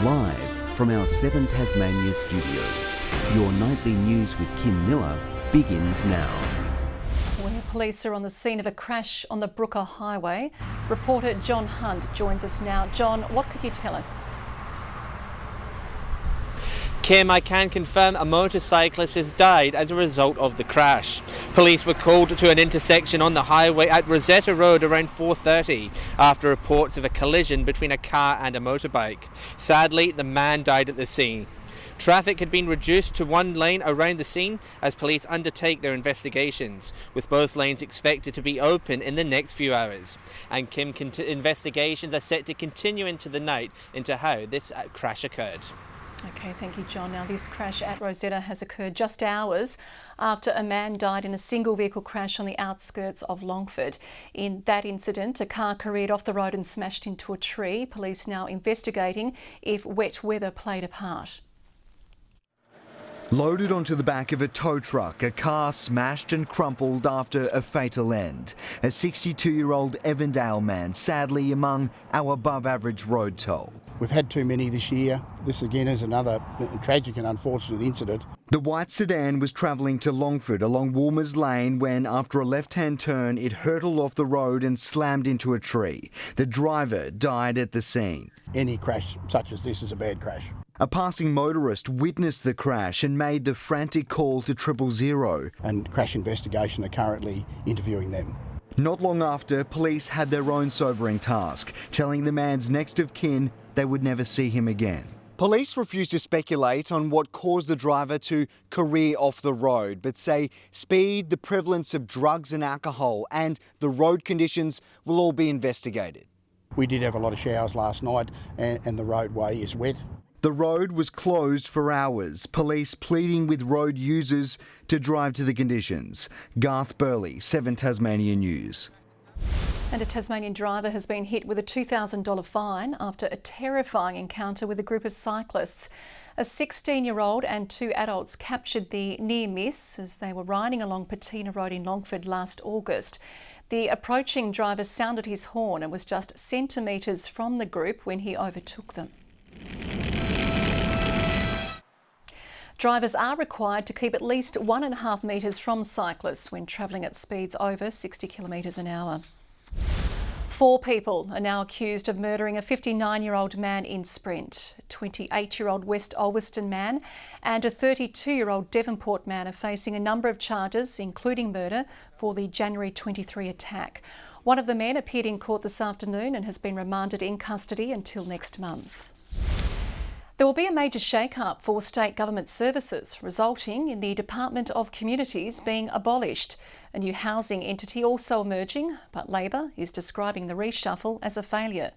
Live from our 7 Tasmania studios, your nightly news with Kim Miller begins now. Where police are on the scene of a crash on the Brooker Highway. Reporter John Hunt joins us now. John, what could you tell us? Kim, I can confirm a motorcyclist has died as a result of the crash. Police were called to an intersection on the highway at Rosetta Road around 4:30 after reports of a collision between a car and a motorbike. Sadly, the man died at the scene. Traffic had been reduced to one lane around the scene as police undertake their investigations, with both lanes expected to be open in the next few hours. And Kim, investigations are set to continue into the night into how this crash occurred. Okay, thank you, John. Now, this crash at Rosetta has occurred just hours after a man died in a single vehicle crash on the outskirts of Longford. In that incident, a car careered off the road and smashed into a tree. Police now investigating if wet weather played a part. Loaded onto the back of a tow truck, a car smashed and crumpled after a fatal end. A 62-year-old Avondale man, sadly among our above-average road toll. We've had too many this year. This again is another tragic and unfortunate incident. The white sedan was travelling to Longford along Woolmers Lane when, after a left-hand turn, it hurtled off the road and slammed into a tree. The driver died at the scene. Any crash such as this is a bad crash. A passing motorist witnessed the crash and made the frantic call to 000. And crash investigation are currently interviewing them. Not long after, police had their own sobering task, telling the man's next of kin they would never see him again. Police refuse to speculate on what caused the driver to career off the road, but say speed, the prevalence of drugs and alcohol, and the road conditions will all be investigated. We did have a lot of showers last night and the roadway is wet. The road was closed for hours, police pleading with road users to drive to the conditions. Garth Burley, 7 Tasmania News. And a Tasmanian driver has been hit with a $2,000 fine after a terrifying encounter with a group of cyclists. A 16-year-old and 2 adults captured the near miss as they were riding along Patina Road in Longford last August. The approaching driver sounded his horn and was just centimetres from the group when he overtook them. Drivers are required to keep at least 1.5 metres from cyclists when travelling at speeds over 60 kilometres an hour. 4 people are now accused of murdering a 59-year-old man in Sprint. A 28-year-old West Ulverston man and a 32-year-old Devonport man are facing a number of charges, including murder, for the January 23 attack. One of the men appeared in court this afternoon and has been remanded in custody until next month. There will be a major shake-up for state government services, resulting in the Department of Communities being abolished. A new housing entity also emerging, but Labor is describing the reshuffle as a failure.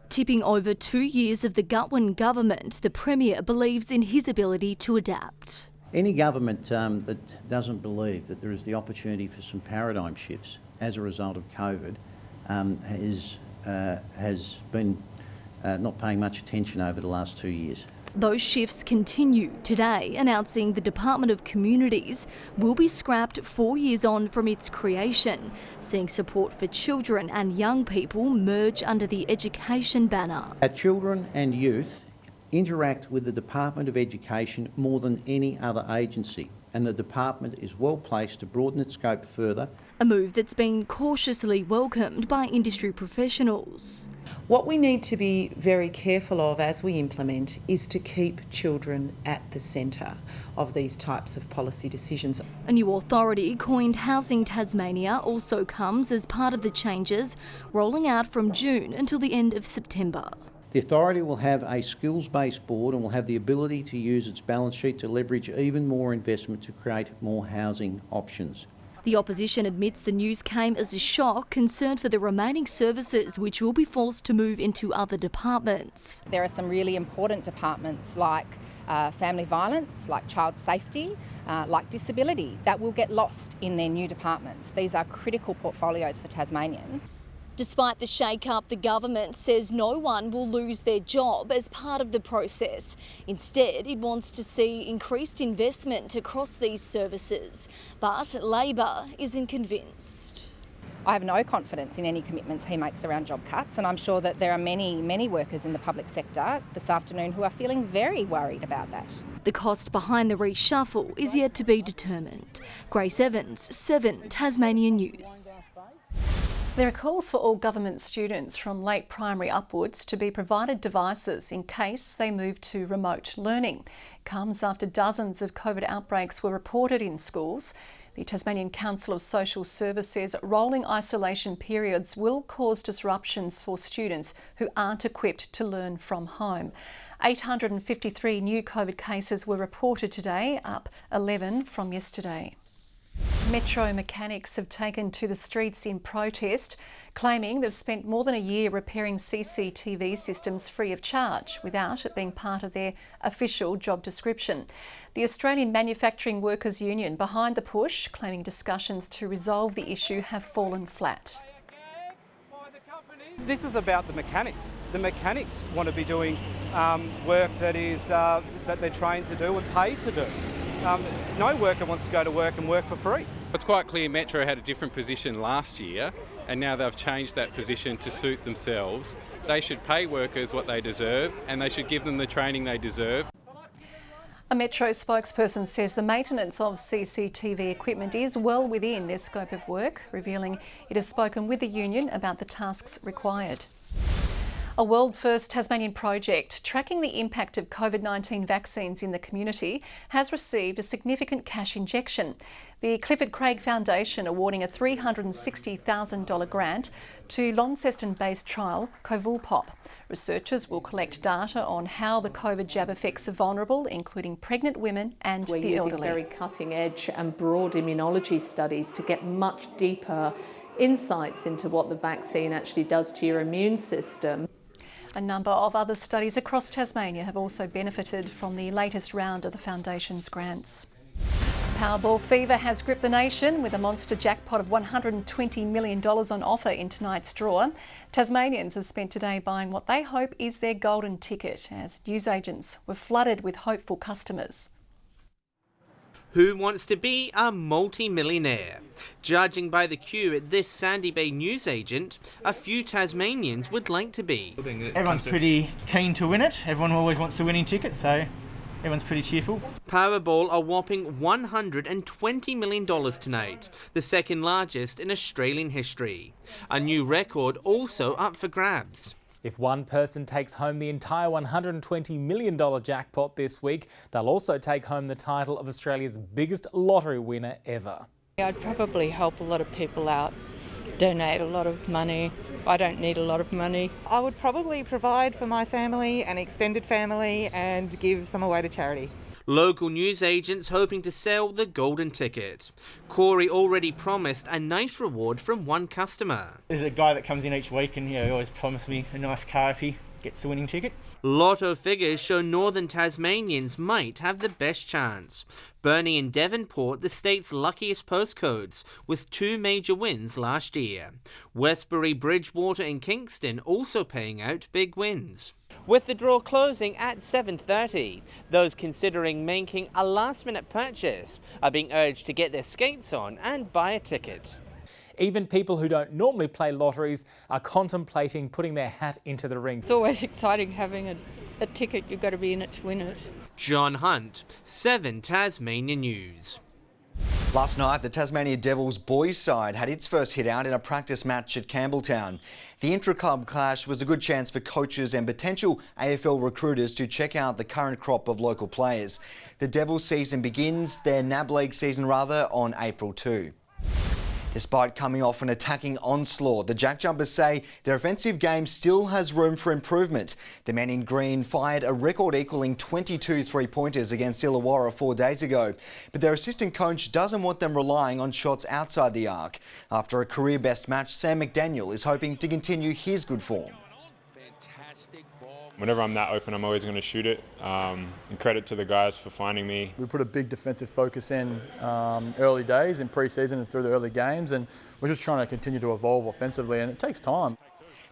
Tipping over 2 years of the Gutwein government, the Premier believes in his ability to adapt. Any government that doesn't believe that there is the opportunity for some paradigm shifts as a result of COVID has been not paying much attention over the last 2 years. Those shifts continue today, announcing the Department of Communities will be scrapped 4 years on from its creation, seeing support for children and young people merge under the education banner. Our children and youth interact with the Department of Education more than any other agency, and the department is well placed to broaden its scope further. A move that's been cautiously welcomed by industry professionals. What we need to be very careful of as we implement is to keep children at the centre of these types of policy decisions. A new authority coined Housing Tasmania also comes as part of the changes rolling out from June until the end of September. The authority will have a skills-based board and will have the ability to use its balance sheet to leverage even more investment to create more housing options. The opposition admits the news came as a shock, concerned for the remaining services which will be forced to move into other departments. There are some really important departments like family violence, like child safety, like disability, that will get lost in their new departments. These are critical portfolios for Tasmanians. Despite the shake-up, the government says no one will lose their job as part of the process. Instead, it wants to see increased investment across these services. But Labor isn't convinced. I have no confidence in any commitments he makes around job cuts, and I'm sure that there are many workers in the public sector this afternoon who are feeling very worried about that. The cost behind the reshuffle is yet to be determined. Grace Evans, 7 Tasmania News. There are calls for all government students from late primary upwards to be provided devices in case they move to remote learning. It comes after dozens of COVID outbreaks were reported in schools. The Tasmanian Council of Social Service says rolling isolation periods will cause disruptions for students who aren't equipped to learn from home. 853 new COVID cases were reported today, up 11 from yesterday. Metro mechanics have taken to the streets in protest, claiming they've spent more than a year repairing CCTV systems free of charge without it being part of their official job description. The Australian Manufacturing Workers Union behind the push, claiming discussions to resolve the issue have fallen flat. This is about the mechanics. The mechanics want to be doing work that they're trained to do and paid to do. No worker wants to go to work and work for free. It's quite clear Metro had a different position last year, and now they've changed that position to suit themselves. They should pay workers what they deserve, and they should give them the training they deserve. A Metro spokesperson says the maintenance of CCTV equipment is well within their scope of work, revealing it has spoken with the union about the tasks required. A world-first Tasmanian project tracking the impact of COVID-19 vaccines in the community has received a significant cash injection. The Clifford Craig Foundation awarding a $360,000 grant to Launceston-based trial Covulpop. Researchers will collect data on how the COVID jab affects the vulnerable, including pregnant women and the elderly. We're using very cutting-edge and broad immunology studies to get much deeper insights into what the vaccine actually does to your immune system. A number of other studies across Tasmania have also benefited from the latest round of the Foundation's grants. Powerball fever has gripped the nation with a monster jackpot of $120 million on offer in tonight's draw. Tasmanians have spent today buying what they hope is their golden ticket, as newsagents were flooded with hopeful customers. Who wants to be a multi-millionaire? Judging by the queue at this Sandy Bay newsagent, a few Tasmanians would like to be. Everyone's pretty keen to win it. Everyone always wants the winning ticket, so everyone's pretty cheerful. Powerball a whopping $120 million tonight, the second largest in Australian history. A new record also up for grabs. If one person takes home the entire $120 million jackpot this week, they'll also take home the title of Australia's biggest lottery winner ever. I'd probably help a lot of people out, donate a lot of money. I don't need a lot of money. I would probably provide for my family and extended family and give some away to charity. Local newsagents hoping to sell the golden ticket. Corey already promised a nice reward from one customer. There's a guy that comes in each week and he always promised me a nice car if he gets the winning ticket. Lotto figures show northern Tasmanians might have the best chance. Burnie and Devonport, the state's luckiest postcodes, with 2 major wins last year. Westbury, Bridgewater and Kingston also paying out big wins. With the draw closing at 7:30, those considering making a last-minute purchase are being urged to get their skates on and buy a ticket. Even people who don't normally play lotteries are contemplating putting their hat into the ring. It's always exciting having a ticket. You've got to be in it to win it. John Hunt, 7 Tasmania News. Last night, the Tasmania Devils boys side had its first hit out in a practice match at Campbelltown. The intra-club clash was a good chance for coaches and potential AFL recruiters to check out the current crop of local players. The Devils season begins, their NAB League season rather, on April 2. Despite coming off an attacking onslaught, the Jack Jumpers say their offensive game still has room for improvement. The men in green fired a record-equalling 22 three-pointers against Illawarra 4 days ago, but their assistant coach doesn't want them relying on shots outside the arc. After a career-best match, Sam McDaniel is hoping to continue his good form. Whenever I'm that open, I'm always going to shoot it. And credit to the guys for finding me. We put a big defensive focus in early days, in pre-season and through the early games, and we're just trying to continue to evolve offensively, and it takes time.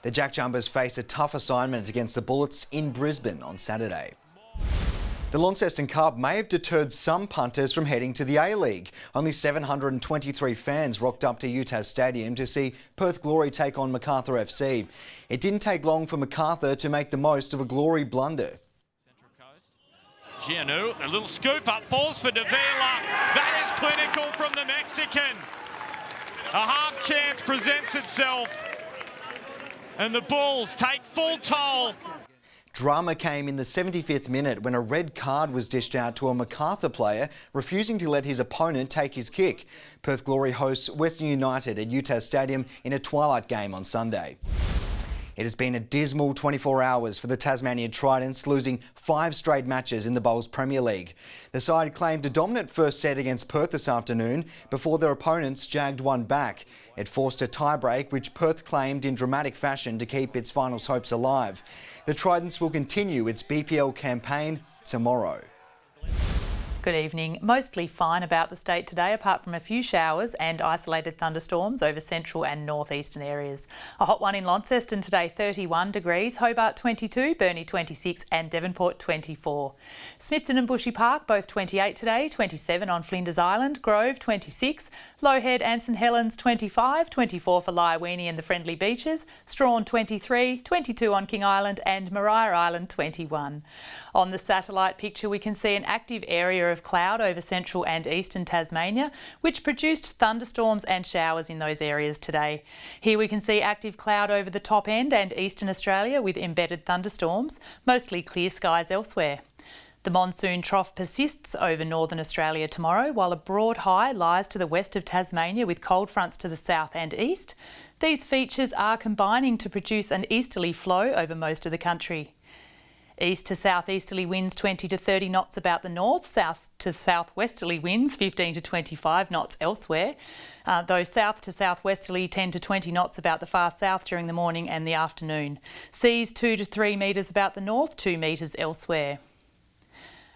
The Jack Jumpers face a tough assignment against the Bullets in Brisbane on Saturday. The Launceston Cup may have deterred some punters from heading to the A-League. Only 723 fans rocked up to UTAS Stadium to see Perth Glory take on Macarthur FC. It didn't take long for Macarthur to make the most of a Glory blunder. Gianu, a little scoop up, falls for Davila. That is clinical from the Mexican. A half chance presents itself, and the Bulls take full toll. Drama came in the 75th minute when a red card was dished out to a Macarthur player refusing to let his opponent take his kick. Perth Glory hosts Western United at UTAS Stadium in a twilight game on Sunday. It has been a dismal 24 hours for the Tasmania Tridents, losing 5 straight matches in the Bowls Premier League. The side claimed a dominant first set against Perth this afternoon before their opponents jagged one back. It forced a tie-break, which Perth claimed in dramatic fashion to keep its finals hopes alive. The Tridents will continue its BPL campaign tomorrow. Good evening. Mostly fine about the state today, apart from a few showers and isolated thunderstorms over central and northeastern areas. A hot one in Launceston today, 31 degrees, Hobart 22, Burnie 26 and Devonport 24. Smithton and Bushy Park both 28 today, 27 on Flinders Island, Grove 26, Lowhead and St Helens 25, 24 for Lyawini and the Friendly Beaches, Strawn 23, 22 on King Island and Maria Island 21. On the satellite picture we can see an active area of cloud over central and eastern Tasmania, which produced thunderstorms and showers in those areas today. Here we can see active cloud over the top end and eastern Australia with embedded thunderstorms, mostly clear skies elsewhere. The monsoon trough persists over northern Australia tomorrow, while a broad high lies to the west of Tasmania with cold fronts to the south and east. These features are combining to produce an easterly flow over most of the country. East to southeasterly winds 20 to 30 knots about the north, south to southwesterly winds 15 to 25 knots elsewhere, though south to southwesterly 10 to 20 knots about the far south during the morning and the afternoon. Seas 2 to 3 metres about the north, 2 metres elsewhere.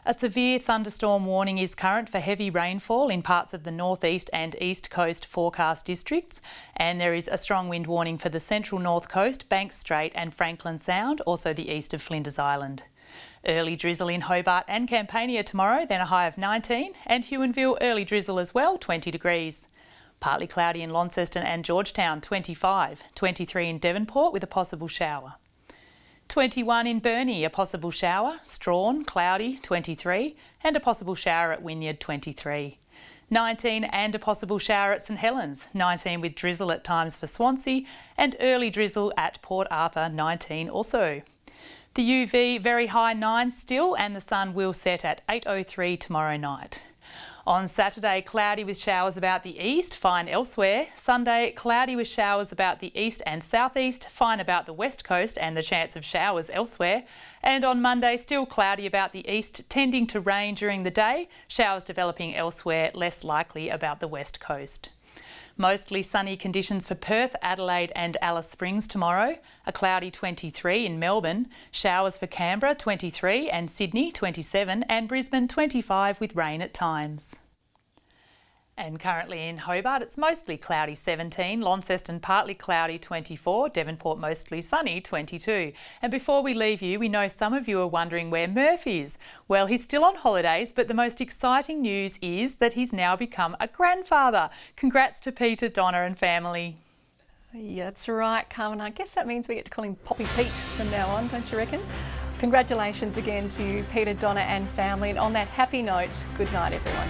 A severe thunderstorm warning is current for heavy rainfall in parts of the northeast and east coast forecast districts, and there is a strong wind warning for the central north coast, Banks Strait and Franklin Sound, also the east of Flinders Island. Early drizzle in Hobart and Campania tomorrow, then a high of 19, and Huonville early drizzle as well, 20 degrees. Partly cloudy in Launceston and Georgetown, 25, 23 in Devonport with a possible shower. 21 in Burnie, a possible shower, Strawn, cloudy, 23, and a possible shower at Wynyard, 23. 19 and a possible shower at St Helens, 19 with drizzle at times for Swansea, and early drizzle at Port Arthur, 19 also. The UV very high 9 still, and the sun will set at 8:03 tomorrow night. On Saturday, cloudy with showers about the east, fine elsewhere. Sunday, cloudy with showers about the east and southeast, fine about the west coast and the chance of showers elsewhere. And on Monday, still cloudy about the east, tending to rain during the day, showers developing elsewhere, less likely about the west coast. Mostly sunny conditions for Perth, Adelaide and Alice Springs tomorrow. A cloudy 23 in Melbourne. Showers for Canberra 23 and Sydney 27 and Brisbane 25 with rain at times. And currently in Hobart, it's mostly cloudy 17, Launceston partly cloudy 24, Devonport mostly sunny 22. And before we leave you, we know some of you are wondering where Murph is. Well, he's still on holidays, but the most exciting news is that he's now become a grandfather. Congrats to Peter, Donna and family. Yeah, that's right, Carmen. I guess that means we get to call him Poppy Pete from now on, don't you reckon? Congratulations again to Peter, Donna and family. And on that happy note, good night, everyone.